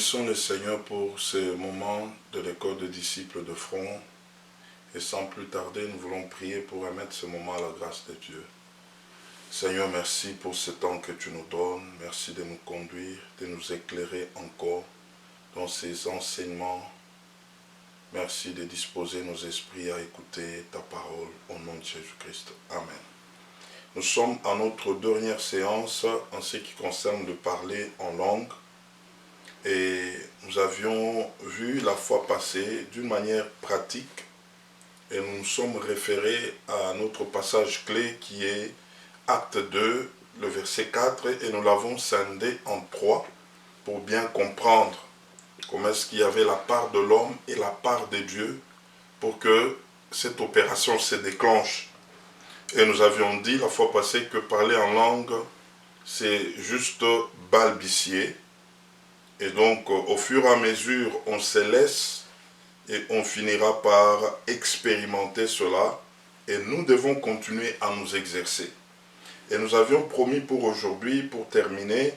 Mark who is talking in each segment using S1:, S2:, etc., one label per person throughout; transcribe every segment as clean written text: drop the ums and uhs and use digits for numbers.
S1: bénissons le Seigneur pour ce moment de l'école de disciples de Front. Et sans plus tarder, nous voulons prier pour remettre ce moment à la grâce de Dieu. Seigneur, merci pour ce temps que tu nous donnes. Merci de nous conduire, de nous éclairer encore dans ces enseignements. Merci de disposer nos esprits à écouter ta parole au nom de Jésus-Christ. Amen. Nous sommes à notre dernière séance en ce qui concerne le parler en langue. Et nous avions vu la fois passée d'une manière pratique et nous nous sommes référés à notre passage clé qui est Acte 2, le verset 4, et nous l'avons scindé en 3 pour bien comprendre comment est-ce qu'il y avait la part de l'homme et la part de Dieu pour que cette opération se déclenche. Et nous avions dit la fois passée que parler en langue, c'est juste balbutier. Et donc, au fur et à mesure, on se laisse et on finira par expérimenter cela. Et nous devons continuer à nous exercer. Et nous avions promis pour aujourd'hui, pour terminer,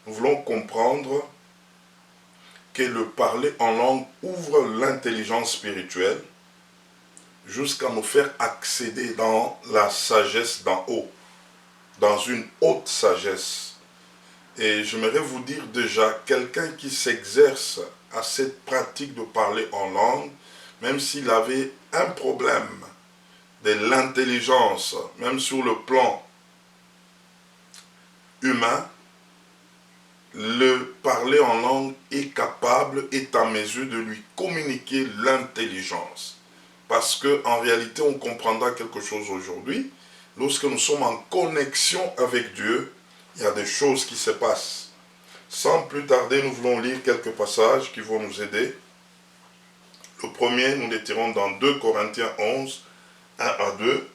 S1: nous voulons comprendre que le parler en langue ouvre l'intelligence spirituelle jusqu'à nous faire accéder dans la sagesse d'en haut, dans une haute sagesse. Et j'aimerais vous dire déjà, quelqu'un qui s'exerce à cette pratique de parler en langue, même s'il avait un problème de l'intelligence, même sur le plan humain, le parler en langue est capable, est en mesure de lui communiquer l'intelligence. Parce qu'en réalité, on comprendra quelque chose aujourd'hui. Lorsque nous sommes en connexion avec Dieu, il y a des choses qui se passent. Sans plus tarder, nous voulons lire quelques passages qui vont nous aider. Le premier, nous les tirons dans 2 Corinthiens 11, 1 à 2.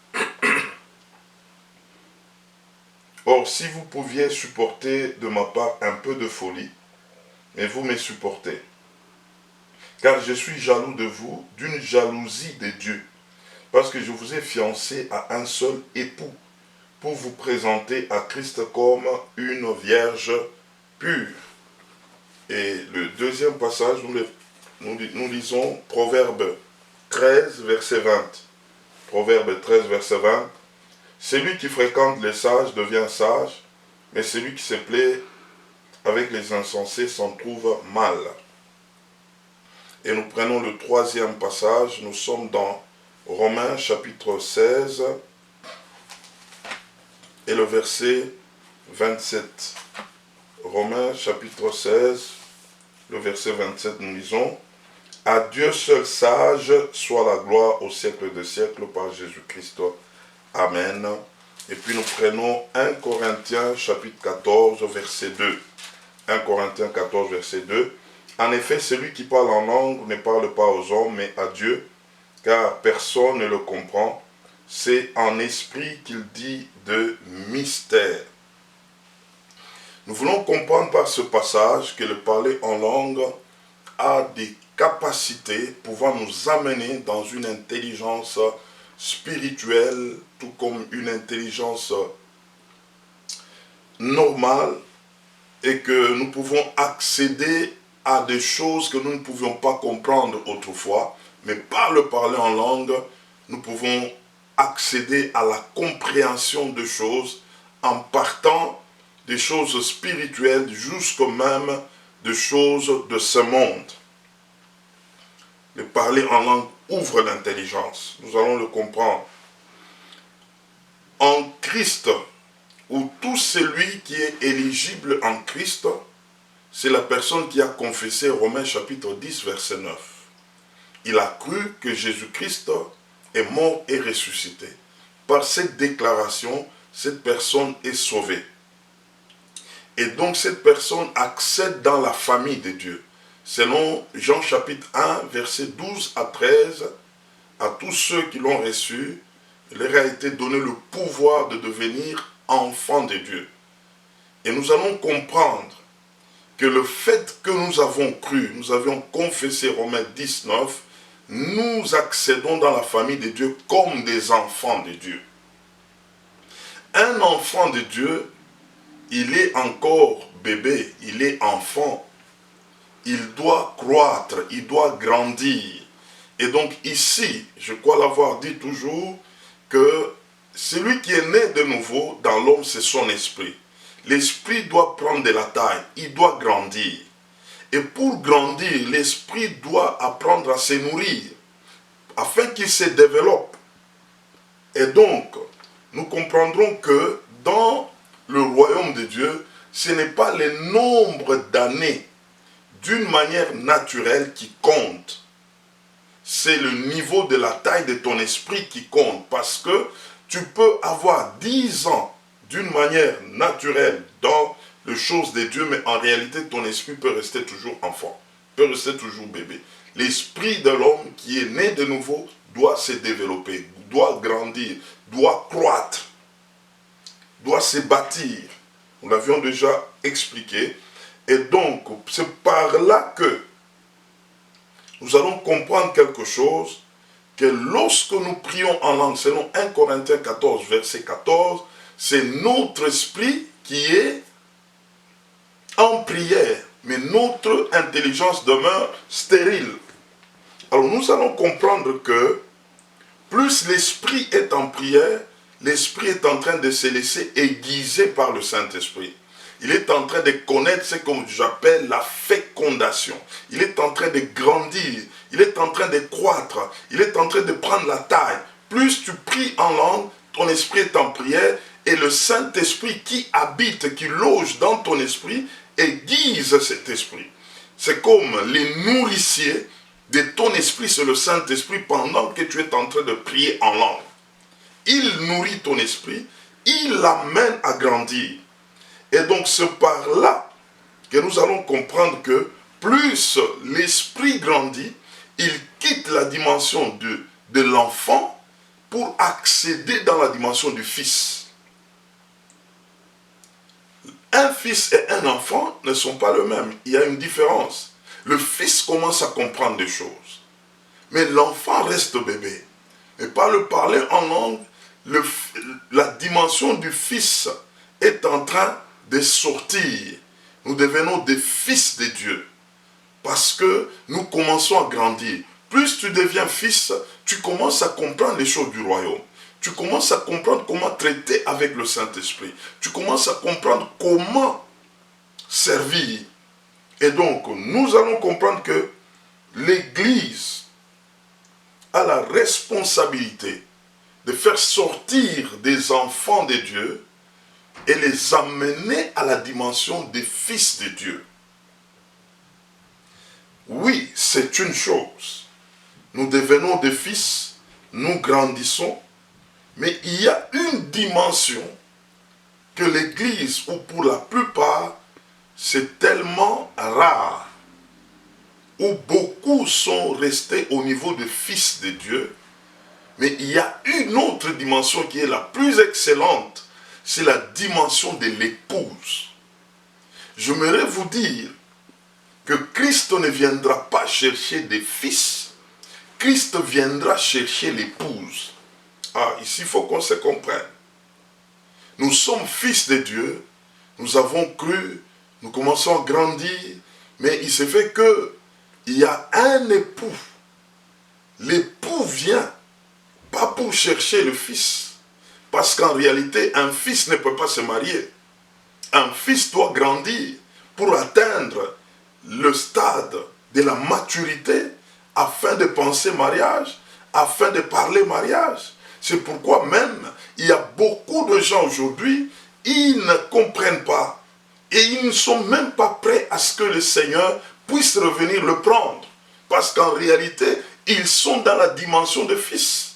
S1: Or, si vous pouviez supporter de ma part un peu de folie, mais vous me supportez. Car je suis jaloux de vous, d'une jalousie de Dieu, parce que je vous ai fiancé à un seul époux, pour vous présenter à Christ comme une vierge pure. Et le deuxième passage, nous lisons Proverbe 13, verset 20. Proverbe 13, verset 20. Celui qui fréquente les sages devient sage, mais celui qui se plaît avec les insensés s'en trouve mal. Et nous prenons le troisième passage, nous sommes dans Romains chapitre 16, et le verset 27. Romains chapitre 16, le verset 27, nous lisons « À Dieu seul sage soit la gloire au siècle des siècles par Jésus-Christ. Amen. » Et puis nous prenons 1 Corinthiens chapitre 14, verset 2. 1 Corinthiens 14, verset 2. « En effet, celui qui parle en langue ne parle pas aux hommes, mais à Dieu, car personne ne le comprend. C'est en esprit qu'il dit de mystère. » Nous voulons comprendre par ce passage que le parler en langue a des capacités pouvant nous amener dans une intelligence spirituelle, tout comme une intelligence normale, et que nous pouvons accéder à des choses que nous ne pouvions pas comprendre autrefois, mais par le parler en langue, nous pouvons accéder à la compréhension de choses en partant des choses spirituelles jusqu'au même des choses de ce monde. Le parler en langue ouvre l'intelligence. Nous allons le comprendre. En Christ, ou tout celui qui est éligible en Christ, c'est la personne qui a confessé Romains chapitre 10, verset 9. Il a cru que Jésus-Christ est mort et ressuscité. Par cette déclaration, cette personne est sauvée. Et donc cette personne accède dans la famille de Dieu. Selon Jean chapitre 1, verset 12 à 13, à tous ceux qui l'ont reçu, il leur a été donné le pouvoir de devenir enfants de Dieu. Et nous allons comprendre que le fait que nous avons cru, nous avions confessé Romains 19, nous accédons dans la famille de Dieu comme des enfants de Dieu. Un enfant de Dieu, il est encore bébé, il est enfant. il doit croître, il doit grandir. Et donc ici, je crois l'avoir dit toujours, que celui qui est né de nouveau dans l'homme, c'est son esprit. L'esprit doit prendre de la taille, il doit grandir. Et pour grandir, l'esprit doit apprendre à se nourrir, afin qu'il se développe. Et donc, nous comprendrons que dans le royaume de Dieu, ce n'est pas le nombre d'années d'une manière naturelle qui compte. C'est le niveau de la taille de ton esprit qui compte. Parce que tu peux avoir 10 ans d'une manière naturelle dans les choses de Dieu, mais en réalité, ton esprit peut rester toujours enfant, peut rester toujours bébé. L'esprit de l'homme qui est né de nouveau doit se développer, doit grandir, doit croître, doit se bâtir. Nous l'avions déjà expliqué. Et donc, c'est par là que nous allons comprendre quelque chose, que lorsque nous prions en langue, selon 1 Corinthiens 14, verset 14, c'est notre esprit qui est en prière, mais notre intelligence demeure stérile. Alors nous allons comprendre que plus l'esprit est en prière, l'esprit est en train de se laisser aiguiser par le Saint-Esprit. Il est en train de connaître ce que j'appelle la fécondation. Il est en train de grandir. Il est en train de croître. Il est en train de prendre la taille. Plus tu pries en langue, ton esprit est en prière et le Saint-Esprit qui habite, qui loge dans ton esprit, aiguise cet esprit. C'est comme les nourriciers de ton esprit, c'est le Saint-Esprit pendant que tu es en train de prier en langue. Il nourrit ton esprit, il l'amène à grandir. Et donc c'est par là que nous allons comprendre que plus l'esprit grandit, il quitte la dimension de l'enfant pour accéder dans la dimension du fils. Un fils et un enfant ne sont pas le même. Il y a une différence. Le fils commence à comprendre des choses. Mais l'enfant reste bébé. Et par le parler en langue, la dimension du fils est en train de sortir. Nous devenons des fils de Dieu. Parce que nous commençons à grandir. Plus tu deviens fils, tu commences à comprendre les choses du royaume. Tu commences à comprendre comment traiter avec le Saint-Esprit. Tu commences à comprendre comment servir. Et donc, nous allons comprendre que l'Église a la responsabilité de faire sortir des enfants de Dieu et les amener à la dimension des fils de Dieu. Oui, c'est une chose. Nous devenons des fils, nous grandissons, mais il y a une dimension que l'Église, ou pour la plupart, c'est tellement rare, où beaucoup sont restés au niveau de fils de Dieu, mais il y a une autre dimension qui est la plus excellente, c'est la dimension de l'épouse. J'aimerais vous dire que Christ ne viendra pas chercher des fils, Christ viendra chercher l'épouse. Ah, ici il faut qu'on se comprenne. Nous sommes fils de Dieu, nous avons cru, nous commençons à grandir, mais il se fait que il y a un époux. L'époux vient, pas pour chercher le fils, parce qu'en réalité, un fils ne peut pas se marier. Un fils doit grandir pour atteindre le stade de la maturité afin de penser mariage, afin de parler mariage. C'est pourquoi même, il y a beaucoup de gens aujourd'hui, ils ne comprennent pas et ils ne sont même pas prêts à ce que le Seigneur puisse revenir le prendre. Parce qu'en réalité, ils sont dans la dimension de fils.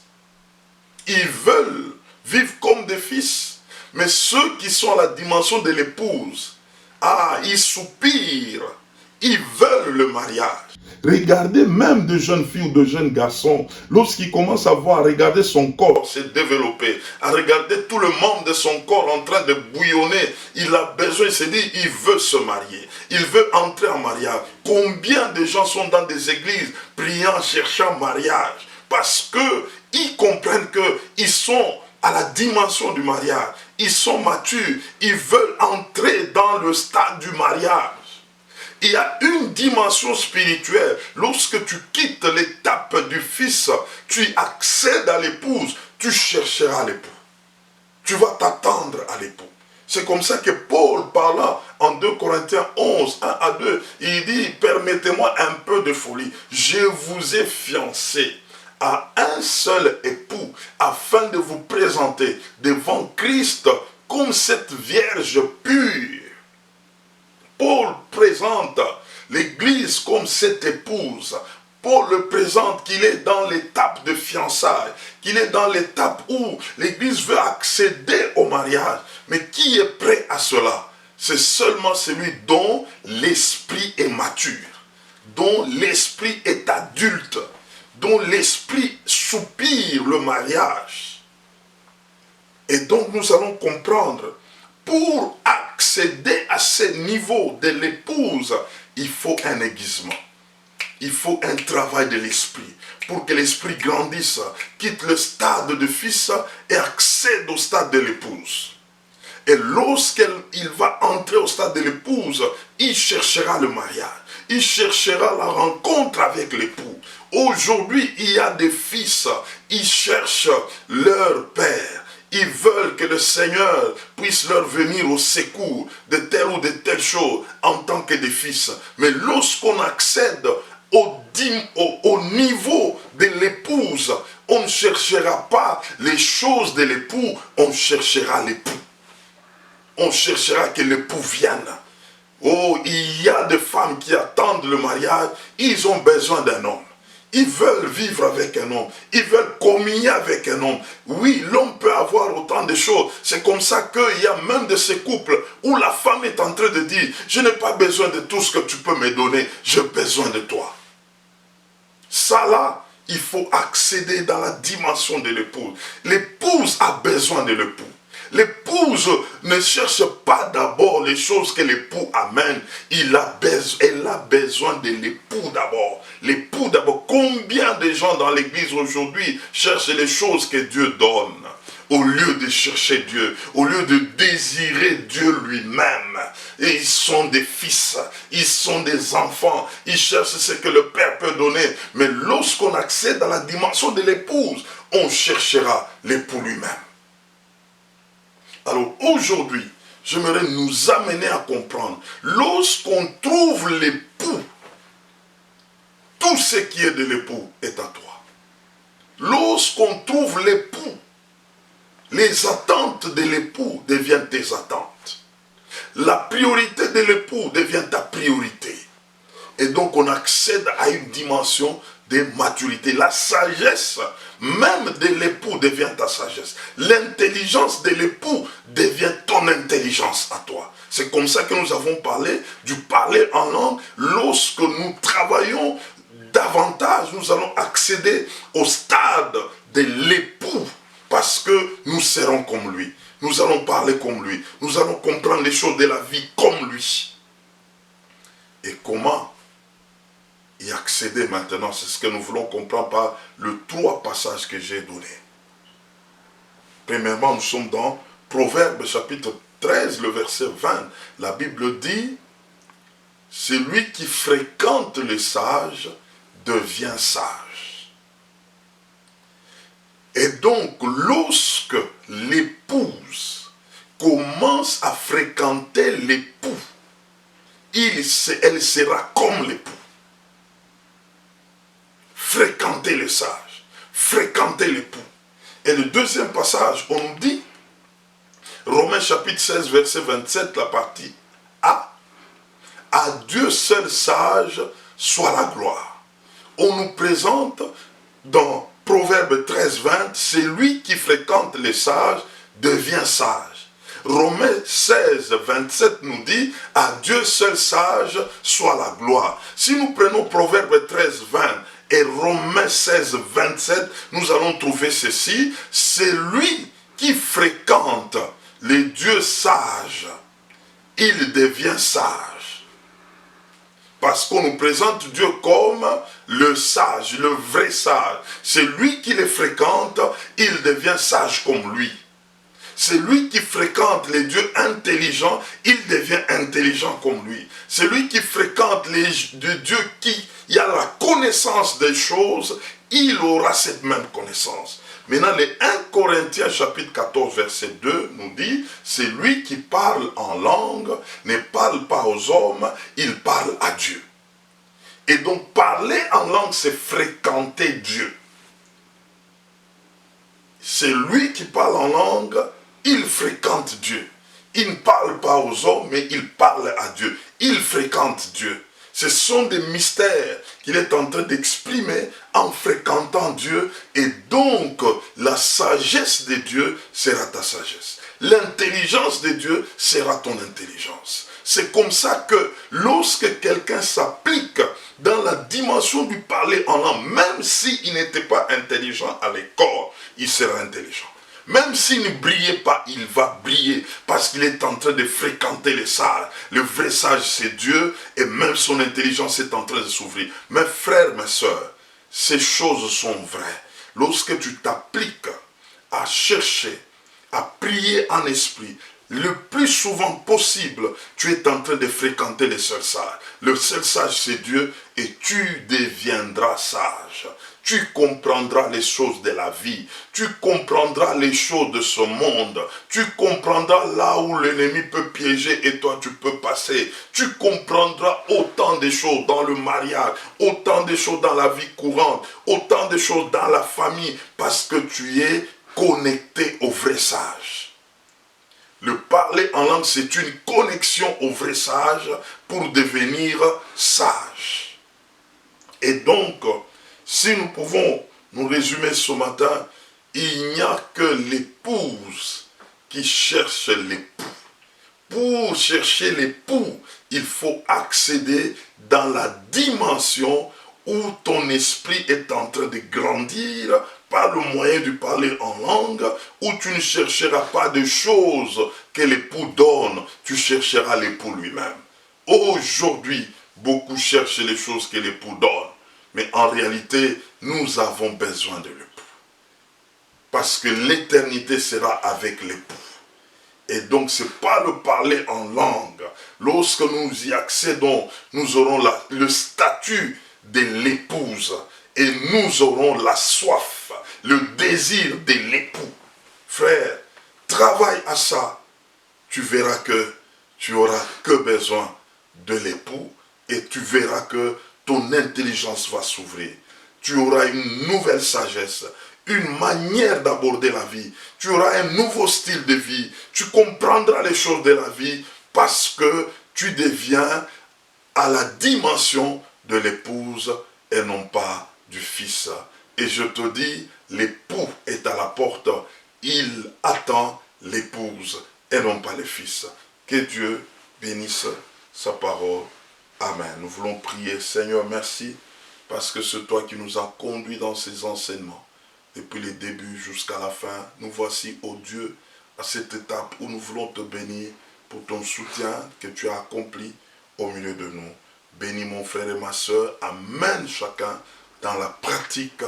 S1: Ils veulent vivre comme des fils. Mais ceux qui sont à la dimension de l'épouse, ah, ils soupirent, ils veulent le mariage. Regardez même de jeunes filles ou de jeunes garçons, lorsqu'ils commencent à voir, regarder son corps se développer, à regarder tout le membre de son corps en train de bouillonner, il a besoin, il se dit, il veut se marier, il veut entrer en mariage. Combien de gens sont dans des églises priant, cherchant mariage, parce qu'ils comprennent qu'ils sont à la dimension du mariage, ils sont matures, ils veulent entrer dans le stade du mariage. Il y a une dimension spirituelle. Lorsque tu quittes l'étape du fils, tu accèdes à l'épouse, tu chercheras l'époux. Tu vas t'attendre à l'époux. C'est comme ça que Paul, parlant en 2 Corinthiens 11, 1 à 2, il dit, permettez-moi un peu de folie. Je vous ai fiancé à un seul époux, afin de vous présenter devant Christ comme cette vierge pure. Paul présente l'Église comme cette épouse. Paul le présente qu'il est dans l'étape de fiançailles, qu'il est dans l'étape où l'Église veut accéder au mariage. Mais qui est prêt à cela? C'est seulement celui dont l'esprit est mature, dont l'esprit est adulte, dont l'esprit soupire le mariage. Et donc nous allons comprendre, pour accéder à ce niveau de l'épouse, il faut un aiguisement. Il faut un travail de l'esprit pour que l'esprit grandisse, quitte le stade de fils et accède au stade de l'épouse. Et lorsqu'il va entrer au stade de l'épouse, il cherchera le mariage. Il cherchera la rencontre avec l'époux. Aujourd'hui, il y a des fils, ils cherchent leur père. Ils veulent que le Seigneur puisse leur venir au secours de telle ou de telle chose en tant que des fils. Mais lorsqu'on accède au niveau de l'épouse, on ne cherchera pas les choses de l'époux, on cherchera l'époux. On cherchera que l'époux vienne. Oh, il y a des femmes qui attendent le mariage, ils ont besoin d'un homme. Ils veulent vivre avec un homme. Ils veulent communier avec un homme. Oui, l'homme peut avoir autant de choses. C'est comme ça qu'il y a même de ces couples où la femme est en train de dire, je n'ai pas besoin de tout ce que tu peux me donner, j'ai besoin de toi. Ça là, il faut accéder dans la dimension de l'épouse. L'épouse a besoin de l'époux. L'épouse ne cherche pas d'abord les choses que l'époux amène. Elle a besoin de l'époux d'abord. L'époux d'abord. Combien de gens dans l'église aujourd'hui cherchent les choses que Dieu donne, au lieu de chercher Dieu, au lieu de désirer Dieu lui-même. Et ils sont des fils, ils sont des enfants, ils cherchent ce que le Père peut donner. Mais lorsqu'on accède à la dimension de l'épouse, on cherchera l'époux lui-même. Alors aujourd'hui, j'aimerais nous amener à comprendre, lorsqu'on trouve l'époux, tout ce qui est de l'époux est à toi. Lorsqu'on trouve l'époux, les attentes de l'époux deviennent tes attentes. La priorité de l'époux devient ta priorité. Et donc on accède à une dimension de maturité. La sagesse même de l'époux devient ta sagesse. L'intelligence de l'époux devient ton intelligence à toi. C'est comme ça que nous avons parlé du parler en langue. Lorsque nous travaillons davantage, nous allons accéder au stade de l'époux parce que nous serons comme lui. Nous allons parler comme lui. Nous allons comprendre les choses de la vie comme lui. Et comment y accéder maintenant, c'est ce que nous voulons comprendre par les 3 passages que j'ai donnés. Premièrement, nous sommes dans Proverbes chapitre 13, le verset 20. La Bible dit, celui qui fréquente les sages devient sage. Et donc, lorsque l'épouse commence à fréquenter l'époux, elle sera comme l'époux. Fréquenter les sages, fréquenter l'époux. Et le deuxième passage, on nous dit, Romains chapitre 16, verset 27, la partie A, à Dieu seul sage soit la gloire. On nous présente dans Proverbe 13, 20, c'est lui qui fréquente les sages devient sage. Romains 16, 27 nous dit, à Dieu seul sage soit la gloire. Si nous prenons Proverbe 13, 20, et Romains 16, 27, nous allons trouver ceci. C'est lui qui fréquente les dieux sages. Il devient sage. Parce qu'on nous présente Dieu comme le sage, le vrai sage. C'est lui qui les fréquente, il devient sage comme lui. Celui qui fréquente les dieux intelligents, il devient intelligent comme lui. Celui qui fréquente les dieux qui a la connaissance des choses, il aura cette même connaissance. Maintenant, les 1 Corinthiens chapitre 14 verset 2 nous dit, c'est lui qui parle en langue, ne parle pas aux hommes, il parle à Dieu. Et donc parler en langue, c'est fréquenter Dieu. C'est lui qui parle en langue, il fréquente Dieu. Il ne parle pas aux hommes, mais il parle à Dieu. Il fréquente Dieu. Ce sont des mystères qu'il est en train d'exprimer en fréquentant Dieu. Et donc, la sagesse de Dieu sera ta sagesse. L'intelligence de Dieu sera ton intelligence. C'est comme ça que lorsque quelqu'un s'applique dans la dimension du parler en langue, même s'il n'était pas intelligent à l'école, il sera intelligent. Même s'il ne brillait pas, il va briller parce qu'il est en train de fréquenter les sages. Le vrai sage, c'est Dieu et même son intelligence est en train de s'ouvrir. Mes frères, mes sœurs, ces choses sont vraies. Lorsque tu t'appliques à chercher, à prier en esprit, le plus souvent possible, tu es en train de fréquenter les seuls sages. Le seul sage, c'est Dieu et tu deviendras sage. Tu comprendras les choses de la vie. Tu comprendras les choses de ce monde. Tu comprendras là où l'ennemi peut piéger et toi tu peux passer. Tu comprendras autant de choses dans le mariage, autant de choses dans la vie courante, autant de choses dans la famille parce que tu es connecté au vrai sage. Le parler en langue, c'est une connexion au vrai sage pour devenir sage. Et donc, si nous pouvons nous résumer ce matin, il n'y a que l'épouse qui cherche l'époux. Pour chercher l'époux, il faut accéder dans la dimension où ton esprit est en train de grandir par le moyen de parler en langue, où tu ne chercheras pas de choses que l'époux donne, tu chercheras l'époux lui-même. Aujourd'hui, beaucoup cherchent les choses que l'époux donne. Mais en réalité, nous avons besoin de l'époux. Parce que l'éternité sera avec l'époux. Et donc, ce n'est pas le parler en langue. Lorsque nous y accédons, nous aurons le statut de l'épouse. Et nous aurons la soif, le désir de l'époux. Frère, travaille à ça. Tu verras que tu n'auras que besoin de l'époux. Et tu verras que ton intelligence va s'ouvrir. Tu auras une nouvelle sagesse, une manière d'aborder la vie. Tu auras un nouveau style de vie. Tu comprendras les choses de la vie parce que tu deviens à la dimension de l'épouse et non pas du fils. Et je te dis, l'époux est à la porte. Il attend l'épouse et non pas le fils. Que Dieu bénisse sa parole. Amen. Nous voulons prier. Seigneur, merci parce que c'est toi qui nous as conduits dans ces enseignements. Depuis le début jusqu'à la fin, nous voici, ô Dieu, à cette étape où nous voulons te bénir pour ton soutien que tu as accompli au milieu de nous. Bénis mon frère et ma soeur. Amène chacun dans la pratique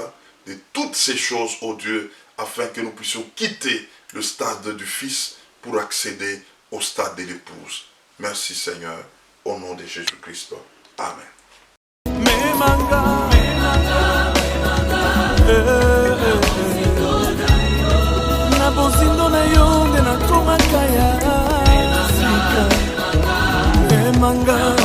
S1: de toutes ces choses, ô Dieu, afin que nous puissions quitter le stade du Fils pour accéder au stade de l'épouse. Merci Seigneur. Au nom de Jésus-Christ. Amen.
S2: Manga